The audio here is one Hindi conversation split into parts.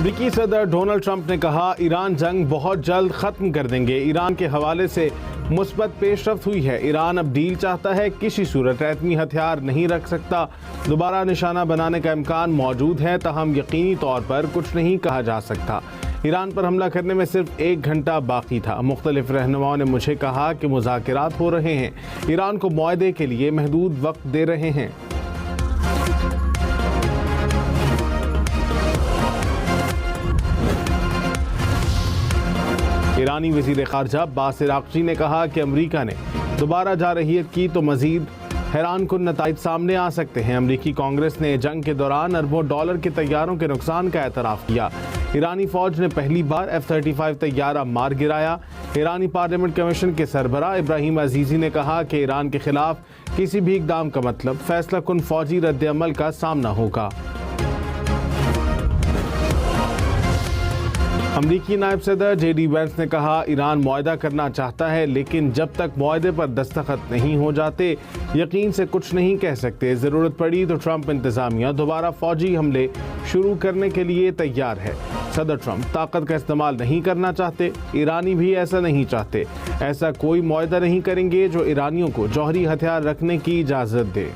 अमेरिकी सदर डोनाल्ड ट्रंप ने कहा, ईरान जंग बहुत जल्द खत्म कर देंगे। ईरान के हवाले से मुस्बत पेशरफ्त हुई है। ईरान अब डील चाहता है, किसी सूरत एटमी हथियार नहीं रख सकता। दोबारा निशाना बनाने का इम्कान मौजूद है, तहम यकीनी तौर पर कुछ नहीं कहा जा सकता। ईरान पर हमला करने में सिर्फ 1 घंटा बाकी था। मुख्तलिफ रहनुमाओं ने मुझे कहा कि मुज़ाकरात हो रहे हैं, ईरान को मुआहदे के लिए महदूद वक्त दे रहे हैं। ईरानी वज़ीर ख़ारजा अब्बास इराक़ची ने कहा कि अमरीका ने दोबारा जारहियत की तो मज़ीद हैरानकुन नताइज सामने आ सकते हैं। अमरीकी कांग्रेस ने जंग के दौरान अरबों डॉलर के तैयारों के नुकसान का एतराफ़ किया। ईरानी फ़ौज ने पहली बार F-35 तैयारा मार गिराया। ईरानी पार्लियामेंट कमीशन के सरबराह इब्राहिम अजीज़ी ने कहा कि ईरान के खिलाफ किसी भी इक़दाम का मतलब फैसला कुन फ़ौजी रद्द-ए-अमल का सामना होगा। अमरीकी नायब सदर JD वैंस ने कहा, ईरान मुआहदा करना चाहता है, लेकिन जब तक मुआहदे पर दस्तखत नहीं हो जाते यकीन से कुछ नहीं कह सकते। ज़रूरत पड़ी तो ट्रंप इंतज़ामिया दोबारा फ़ौजी हमले शुरू करने के लिए तैयार है। सदर ट्रंप ताकत का इस्तेमाल नहीं करना चाहते, ईरानी भी ऐसा नहीं चाहते। ऐसा कोई मुआहदा नहीं करेंगे जो ईरानियों को जौहरी हथियार रखने की इजाज़त दे।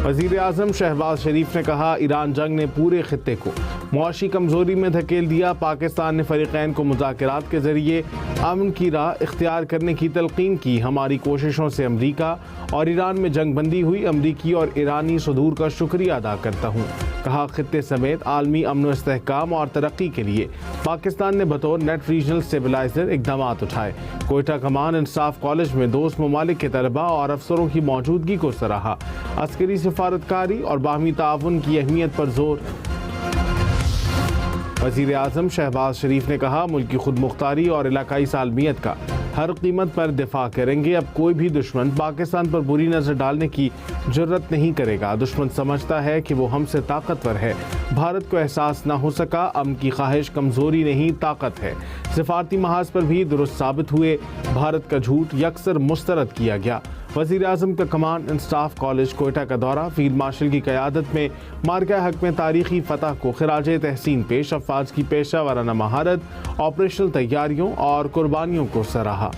वज़ीर आज़म शहबाज शरीफ ने कहा, ईरान जंग ने पूरे खित्ते को मुआशी कमज़ोरी में धकेल दिया। पाकिस्तान ने फ़रीक़ैन को मुज़ाकरात के ज़रिए अमन की राह इख्तियार करने की तलक़ीन की। हमारी कोशिशों से अमरीका और ईरान में जंग बंदी हुई। अमरीकी और ईरानी सदूर का शुक्रिया अदा करता हूँ। कहा, खित्ते समेत आलमी अमन व इस्तेहकाम और तरक्की के लिए पाकिस्तान ने बतौर नेट रीजनल स्टेबलाइज़र इक़दाम उठाए। कोयटा कमान इंसाफ कॉलेज में दोस्त ममालिक के तलबा और अफसरों की मौजूदगी को सराहा। अस्करी सिफारतकारी और बाहमी ताउन की अहमियत पर जोर। वज़ीर आज़म शहबाज शरीफ ने कहा, मुल्क की खुद मुख्तारी और इलाकाई सालमियत का हर कीमत पर दिफा करेंगे। अब कोई भी दुश्मन पाकिस्तान पर बुरी नज़र डालने की जुर्रत नहीं करेगा। दुश्मन समझता है कि वो हमसे ताकतवर है। भारत को एहसास न हो सका, अमन की ख्वाहिश कमज़ोरी नहीं ताकत है। सिफारती महाज पर भी दुरुस्त साबित हुए। भारत का झूठ यकसर मुस्तरद किया गया। वज़ीर आज़म का कमान इंसाफ कॉलेज कोयटा का दौरा। फील्ड मार्शल की क़यादत में मार्का हक में तारीखी फ़तह को खिराजे तहसीन पेश। अफ़वाज की पेशा वाराना महारत, ऑपरेशनल तैयारियों और कुर्बानियों को सराहा।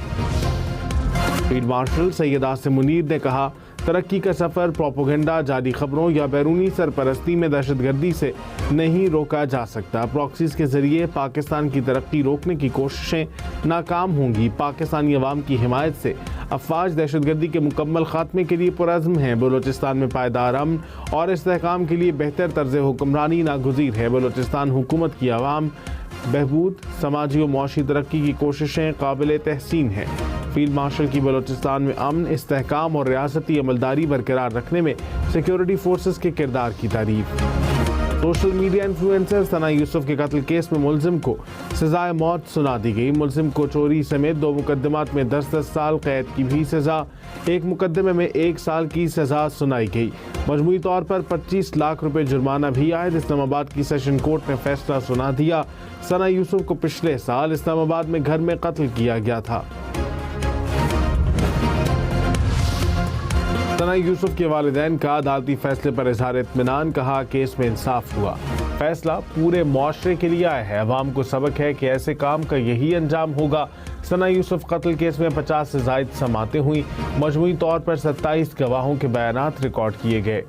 फील्ड मार्शल सैयद आसिम मुनीर ने कहा, तरक्की का सफ़र प्रोपोगंडा, जाली खबरों या बैरूनी सरपरस्ती में दहशतगर्दी से नहीं रोका जा सकता। प्रॉक्सीज के ज़रिए पाकिस्तान की तरक्की रोकने की कोशिशें नाकाम होंगी। पाकिस्तानी अवाम की हिमायत से अफवाज दहशतगर्दी के मुकम्मल खात्मे के लिए पुरज़्म हैं। बलूचिस्तान में पायदार अमन और इस्तेहकाम के लिए बेहतर तर्ज़ हुक्मरानी नागुज़ीर है। बलूचिस्तान हुकूमत की अवाम बहबूद, समाजी और मुआशी तरक्की की कोशिशें काबिल तहसीन हैं। फील्ड मार्शल की बलूचिस्तान में अमन, इस्तेहकाम और रियासती अमलदारी बरकरार रखने में सिक्योरिटी फोर्सेस के किरदार की तारीफ। सोशल मीडिया इन्फ्लुएंसर सना यूसुफ के कत्ल केस में मुलजिम को सजाए मौत सुना दी गई। मुलजिम को चोरी समेत 2 मुकदमात में 10-10 साल कैद की भी सजा, एक मुकदमे में 1 साल की सजा सुनाई गई। मजमूई तौर पर 25 लाख रुपए जुर्माना भी आयद। इस्लामाबाद की सेशन कोर्ट ने फैसला सुना दिया। सना यूसुफ को पिछले साल इस्लामाबाद में घर में कत्ल किया गया था। सना यूसुफ के वालिदैन का अदालती फैसले पर इजहार इत्मीनान। कहा, केस में इंसाफ हुआ, फैसला पूरे मुआशरे के लिए आया है। अवाम को सबक है कि ऐसे काम का यही अंजाम होगा। सना यूसुफ कत्ल केस में 50 से ज़ायद समातें हुई। मजमूई तौर पर 27 गवाहों के बयानात रिकॉर्ड किए गए।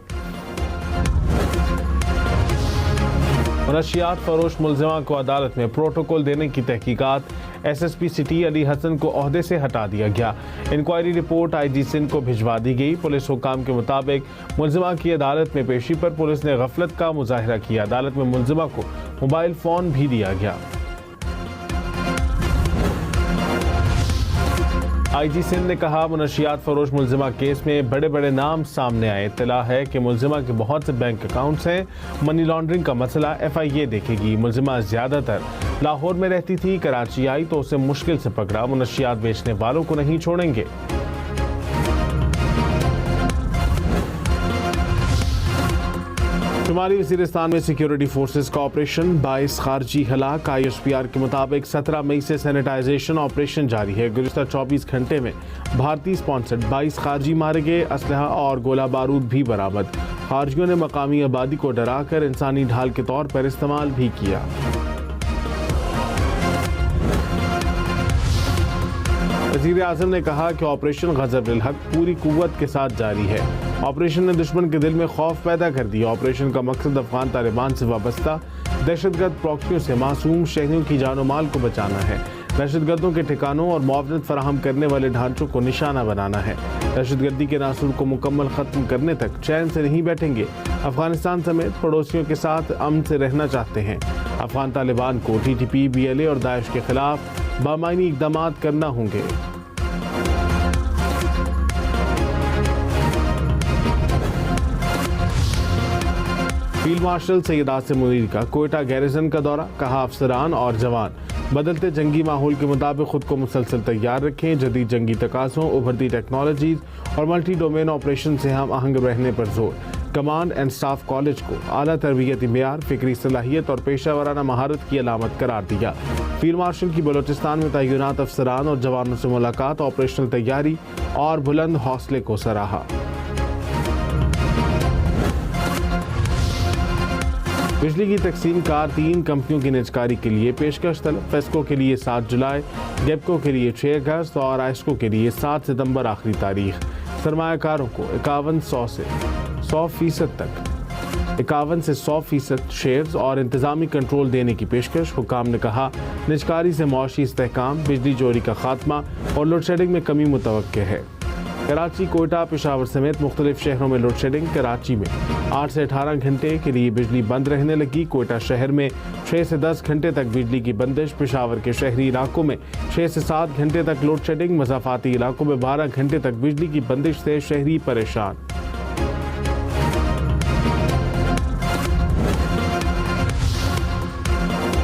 मनशियात फरोश मुलजिमा को अदालत में प्रोटोकॉल देने की तहकीकात। SSP सिटी अली हसन को ओहदे से हटा दिया गया। इंक्वायरी रिपोर्ट IG सिंध को भिजवा दी गई। पुलिस हुकाम के मुताबिक मुलजिमा की अदालत में पेशी पर पुलिस ने गफलत का मुजाहिरा किया। अदालत में मुलजिमा को मोबाइल फ़ोन भी दिया गया। IG सिंध ने कहा, मनशियात फरोश मुलजिमा केस में बड़े बड़े नाम सामने आए। इत्तला है कि मुलजिमा के बहुत से बैंक अकाउंट्स हैं। मनी लॉन्ड्रिंग का मसला FIA देखेगी। मुलजिमा ज़्यादातर लाहौर में रहती थी, कराची आई तो उसे मुश्किल से पकड़ा। मनशियात बेचने वालों को नहीं छोड़ेंगे। शुमाली वज़ीरिस्तान में सिक्योरिटी फोर्सेस का ऑपरेशन 22 खारजी हलाक। ISPR के मुताबिक 17 मई से सैनिटाइजेशन ऑपरेशन जारी है। गुज़िश्ता 24 घंटे में भारतीय स्पॉन्सर्ड 22 खारजी मारे गए। असलहा और गोला बारूद भी बरामद। खारजियों ने मकामी आबादी को डराकर इंसानी ढाल के तौर पर इस्तेमाल भी किया। वज़ीर आज़म ने कहा कि ऑपरेशन ग़ज़ब-उल हक़ पूरी कुव्वत के साथ जारी है। ऑपरेशन ने दुश्मन के दिल में खौफ पैदा कर दिया। ऑपरेशन का मकसद अफगान तालिबान से वाबस्ता दहशतगर्द प्रॉक्सियों से मासूम शहरियों की जान और माल को बचाना है। दहशतगर्दों के ठिकानों और मुआवनत फराहम करने वाले ढांचों को निशाना बनाना है। दहशतगर्दी के नासूर को मुकम्मल ख़त्म करने तक चैन से नहीं बैठेंगे। अफगानिस्तान समेत पड़ोसियों के साथ अमन से रहना चाहते हैं। अफगान तालिबान को TTP, BLA और दाइश के खिलाफ बामायनी इक़दाम करना होंगे। फील्ड मार्शल सैयद आसिम मुनीर का कोयटा गैरिसन का दौरा। कहा अफसरान और जवान बदलते जंगी माहौल के मुताबिक खुद को मुसलसल तैयार रखें। जदीद जंगी तकाज़ों, उभरती टेक्नोलॉजीज और मल्टी डोमेन ऑपरेशन से हम आहंग रहने पर जोर। कमांड एंड स्टाफ कॉलेज को आला तरबियती मेयार, फिक्री सलाहियत और पेशा वराना महारत की अलामत करार दिया। फील्ड मार्शल की बलोचिस्तान में तैनात अफसरान और जवानों से मुलाकात, ऑपरेशनल तैयारी और बुलंद हौसले को सराहा। बिजली की तकसीम कार 3 कंपनियों की निजकारी के लिए पेशकश तलब। फेस्को के लिए 7 जुलाई, गेपको के लिए 6 अगस्त और आइस्को के लिए 7 सितंबर आखिरी तारीख। सरमायाकारों को 51 से 100% तक 51 से 100% शेयर्स और इंतजामी कंट्रोल देने की पेशकश। हुकाम ने कहा निजकारी से मुआशी इस्तेहकाम, बिजली चोरी का खात्मा और लोड शेडिंग में कमी मुतवक्के है। कराची, कोयटा, पेशावर समेत मुख्तलिफ शहरों में लोड शेडिंग। कराची में 8 से 18 घंटे के लिए बिजली बंद रहने लगी। कोयटा शहर में 6 से 10 घंटे तक बिजली की बंदिश। पेशावर के शहरी इलाकों में 6 से 7 घंटे तक लोड शेडिंग। मज़ाफ़ाती इलाकों में 12 घंटे तक बिजली की बंदिश से शहरी परेशान।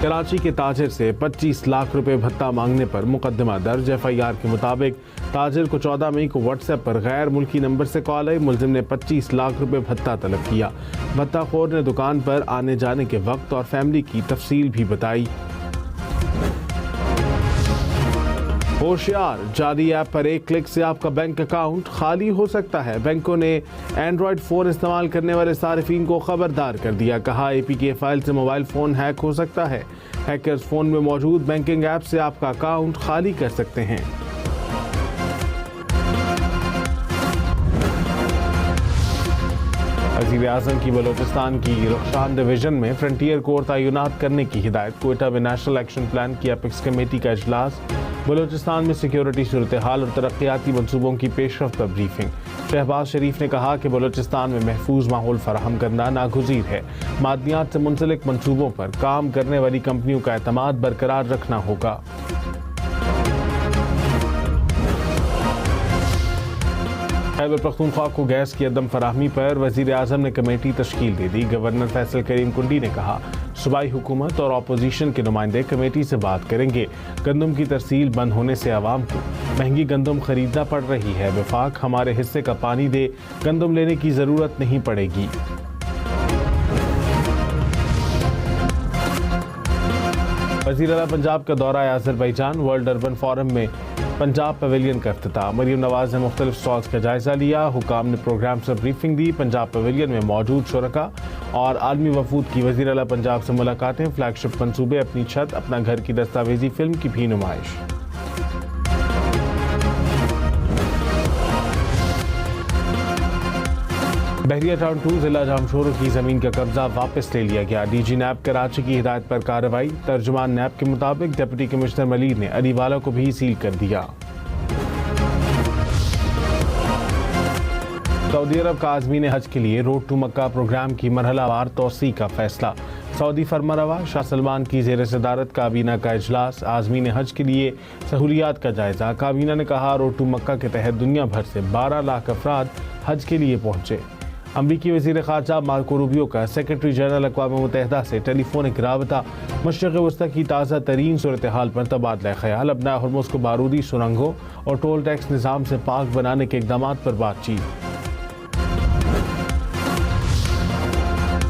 कराची के ताजिर से 25 लाख रुपए भत्ता मांगने पर मुकदमा दर्ज। FIR के मुताबिक ताजिर को 14 मई को व्हाट्सएप पर गैर मुल्की नंबर से कॉल आई। मुलजिम ने 25 लाख रुपए भत्ता तलब किया। भत्ताखोर ने दुकान पर आने जाने के वक्त और फैमिली की तफसील भी बताई। होशियार, जाली ऐप पर एक क्लिक से आपका बैंक अकाउंट खाली हो सकता है। बैंकों ने एंड्रॉयड फ़ोन इस्तेमाल करने वाले सारिफीन को खबरदार कर दिया। कहा APK फाइल से मोबाइल फ़ोन हैक हो सकता है। हैकर्स फ़ोन में मौजूद बैंकिंग ऐप से आपका अकाउंट खाली कर सकते हैं। वज़ीर आज़म की बलोचिस्तान की रुखशान डिवीज़न में फ्रंटियर कोर तैनात करने की हिदायत। कोयटा में नेशनल एक्शन प्लान की अपेक्स कमेटी का इजलास। बलोचिस्तान में सिक्योरिटी सूरत हाल और तरक्याती मनसूबों की पेशरफ्त पर ब्रीफिंग। शहबाज शरीफ ने कहा कि बलोचिस्तान में महफूज माहौल फराहम करना नागुज़ीर है। मादनियात से मुंसलिक मनसूबों पर काम करने वाली कंपनियों का एतमाद बरकरार रखना होगा। खैबर पख्तूनख्वा को गैस की अदम फराहमी पर वज़ीर आज़म ने कमेटी तश्कील दे दी। गवर्नर फैसल करीम कुंडी ने कहा सूबाई हुकूमत और अपोजिशन के नुमाइंदे कमेटी से बात करेंगे। गंदम की तरसील बंद होने से आवाम को महंगी गंदम खरीदना पड़ रही है। वफाक हमारे हिस्से का पानी दे, गंदम लेने की ज़रूरत नहीं पड़ेगी। वज़ीर आला पंजाब का दौरा अज़रबैजान। वर्ल्ड अर्बन फोरम में पंजाब पवेलियन का इफ्तिताह। मरीम नवाज ने मुख्तलिफ स्टॉल्स का जायजा लिया। हुकाम ने प्रोग्राम से ब्रीफिंग दी। पंजाब पवेलियन में मौजूद शुरका और आलमी वफूद की वज़ीर आला पंजाब से मुलाकातें। फ्लैगशिप मंसूबे, अपनी छत अपना घर की दस्तावेजी फिल्म की भी नुमाइश। बहरिया टाउन 2 जिला जामशोर की जमीन का कब्जा वापस ले लिया गया। DG नैब कराची की हिदायत पर कार्रवाई। तर्जुमान नैब के मुताबिक डिप्टी कमिश्नर मलिक ने अलीवाला को भी सील कर दिया। सऊदी अरब का आज़मीन हज के लिए रोड टू मक्का प्रोग्राम की मरहलावार तोसी का फैसला। सऊदी फरमारवा शाह सलमान की ज़ेर सदारत काबीना का इजलास। आज़मीन हज के लिए सहूलियात का जायजा। काबीना ने कहा रोड टू मक्का के तहत दुनिया भर से 12 लाख अफराद हज के लिए पहुँचे। अमरीकी वज़ीर ख़ारजा मार्को रूबियो का सेक्रेटरी जनरल अक़वाम मुत्तहिदा से टेलीफोनिक राबता। मशरिक़ वस्ता की ताज़ा तरीन सूरत हाल पर तबादला ख्याल। अपना हरमुज़ को बारूदी सुरंगों और टोल टैक्स निज़ाम से पाक बनाने के इक़दामात पर बातचीत।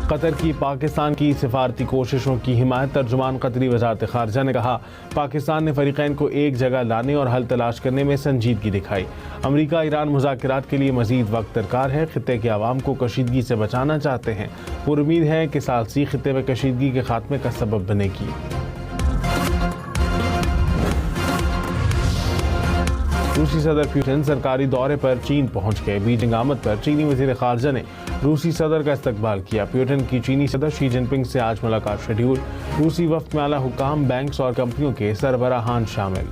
कतर की पाकिस्तान की सिफारती कोशिशों की हिमायत। तर्जुमान कतरी वज़ारत ख़ारिजा ने कहा, पाकिस्तान ने फ़रीक़ैन को एक जगह लाने और हल तलाश करने में संजीदगी दिखाई। अमरीका ईरान मुज़ाकरात के लिए मज़ीद वक्त दरकार है। ख़ित्ते के अवाम को कशीदगी से बचाना चाहते हैं। पुरुम्मीद है कि सालसी ख़ित्ते में कशीदगी के खात्मे का सबब बनेगी। रूसी सदर पुतिन सरकारी दौरे पर चीन पहुंच गए। बीजिंग आमद पर चीनी वज़ीर ख़ारिजा ने रूसी सदर का इस्तकबाल किया। पुतिन की चीनी सदर शी जिनपिंग से आज मुलाकात शेड्यूल। रूसी वफ़द में आला हुकाम, बैंक्स और कंपनियों के सरबराहान शामिल।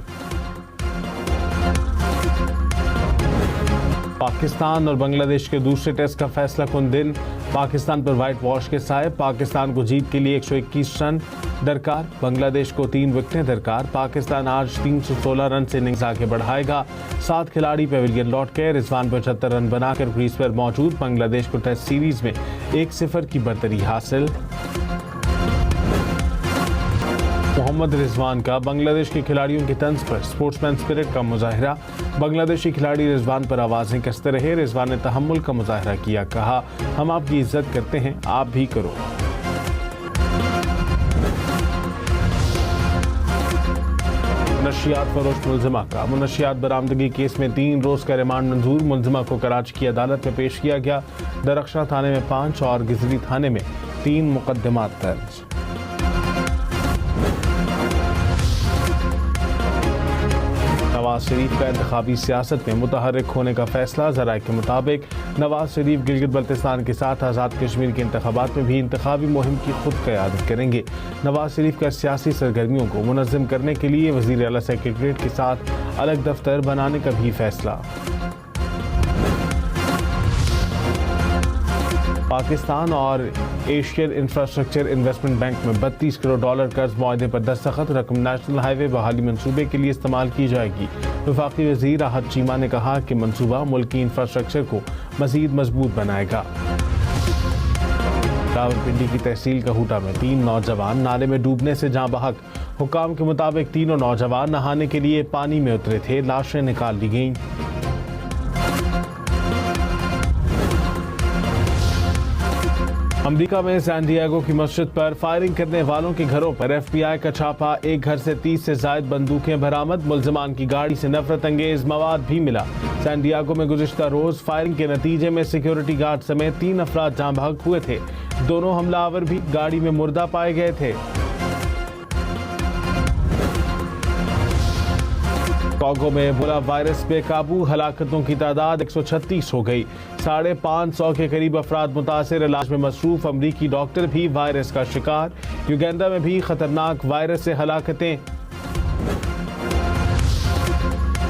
पाकिस्तान और बांग्लादेश के दूसरे टेस्ट का फैसला कुन दिन। पाकिस्तान पर वाइट वॉश के साए। पाकिस्तान को जीत के लिए 121 रन दरकार, बांग्लादेश को 3 विकेटें दरकार। पाकिस्तान आज 316 रन से इनिंग्स आगे बढ़ाएगा। 7 खिलाड़ी पेविलियन लौट गए। रिजवान 75 रन बनाकर क्रीज पर मौजूद। बांग्लादेश को टेस्ट सीरीज में 1-0 की बरतरी हासिल। मोहम्मद रिजवान का बांग्लादेश के खिलाड़ियों की तंज पर स्पोर्ट्समैन स्पिरिट का मुजाहिरा। बांग्लादेशी खिलाड़ी रिजवान पर आवाजें कसते रहे। रिजवान ने तहम्मुल का मुजाहिरा किया, कहा, हम आपकी इज्जत करते हैं, आप भी करो। मुनशियात फरोश मुलजिमा का मुनशियात बरामदगी केस में 3 रोज का रिमांड मंजूर। मुलजिमा को कराची की अदालत में पेश किया गया। दरख्शां थाने में 5 और गिजरी थाने में 3 मुकदमात दर्ज। नवाज शरीफ का इंतखाबी सियासत में मुतहर्रिक होने का फैसला। ज़राए के मुताबिक नवाज शरीफ गिलगित बल्तिस्तान के साथ आज़ाद कश्मीर के इंतखाबात में भी इंतखाबी मुहिम की खुद क़यादत करेंगे। नवाज शरीफ का सियासी सरगर्मियों को मुनज़्ज़म करने के लिए वज़ीर आला सेक्रेटरीट के साथ अलग दफ्तर बनाने का भी फैसला। पाकिस्तान और एशियन इंफ्रास्ट्रक्चर इन्वेस्टमेंट बैंक में $32 करोड़ कर्ज मुआहदे पर दस्तखत। रकम नेशनल हाईवे बहाली मंसूबे के लिए इस्तेमाल की जाएगी। वफाकी वज़ीर राहत चीमा ने कहा कि मंसूबा मुल्क की इंफ्रास्ट्रक्चर को मज़ीद मजबूत बनाएगा। रावलपिंडी की तहसील कहूटा में 3 नौजवान नाले में डूबने से जाँ बहक। हुकाम के मुताबिक तीनों नौजवान नहाने के लिए पानी में उतरे थे। लाशें निकाल ली गईं। अमेरिका में सैन डिएगो की मस्जिद पर फायरिंग करने वालों के घरों पर FBI का छापा। एक घर से 30 से ज्यादा बंदूकें बरामद। मुल्जिमान की गाड़ी से नफरत अंगेज मवाद भी मिला। सैन डिएगो में गुज़िश्ता रोज फायरिंग के नतीजे में सिक्योरिटी गार्ड समेत 3 अफराद जाँ बहक हुए थे। दोनों हमलावर भी गाड़ी में मुर्दा पाए गए थे। टोगो में एबोला वायरस पे काबू। हलाकतों की तादाद 136 हो गई। 550 के करीब अफराद मुतासिर। इलाज में मसरूफ अमरीकी डॉक्टर भी वायरस का शिकार। युगांडा में भी खतरनाक वायरस से हलाकतें।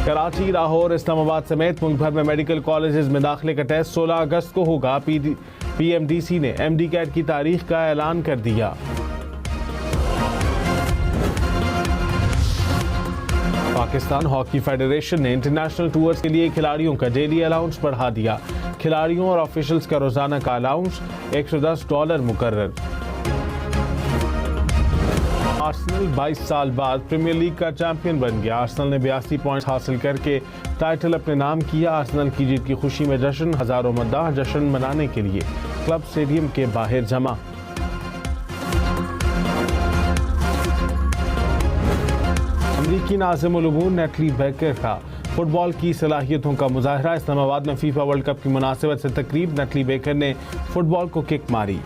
कराची, लाहौर, इस्लामाबाद समेत मुल्क भर में मेडिकल कॉलेजेस में दाखिले का टेस्ट 16 अगस्त को होगा। PMDC ने MD कैट की तारीख का ऐलान कर दिया। पाकिस्तान हॉकी फेडरेशन ने इंटरनेशनल टूर्स के लिए खिलाड़ियों का डेली अलाउंस बढ़ा दिया। खिलाड़ियों और ऑफिशियल्स का रोजाना का अलाउंस $110 मुकर्रर। आर्सेनल 22 साल बाद प्रीमियर लीग का चैंपियन बन गया। आर्सेनल ने 82 पॉइंट्स हासिल करके टाइटल अपने नाम किया। आर्सेनल की जीत की खुशी में जश्न। हजारों मद्दाह जश्न मनाने के लिए क्लब स्टेडियम के बाहर जमा। अमरीकी नाज़िम उल उमूर नेटली बेकर का फुटबॉल की सलाहियतों का मुजाहरा। इस्लामाबाद में फीफा वर्ल्ड कप की मुनासिबत से तकरीब। नेटली बेकर ने फुटबॉल को किक मारी।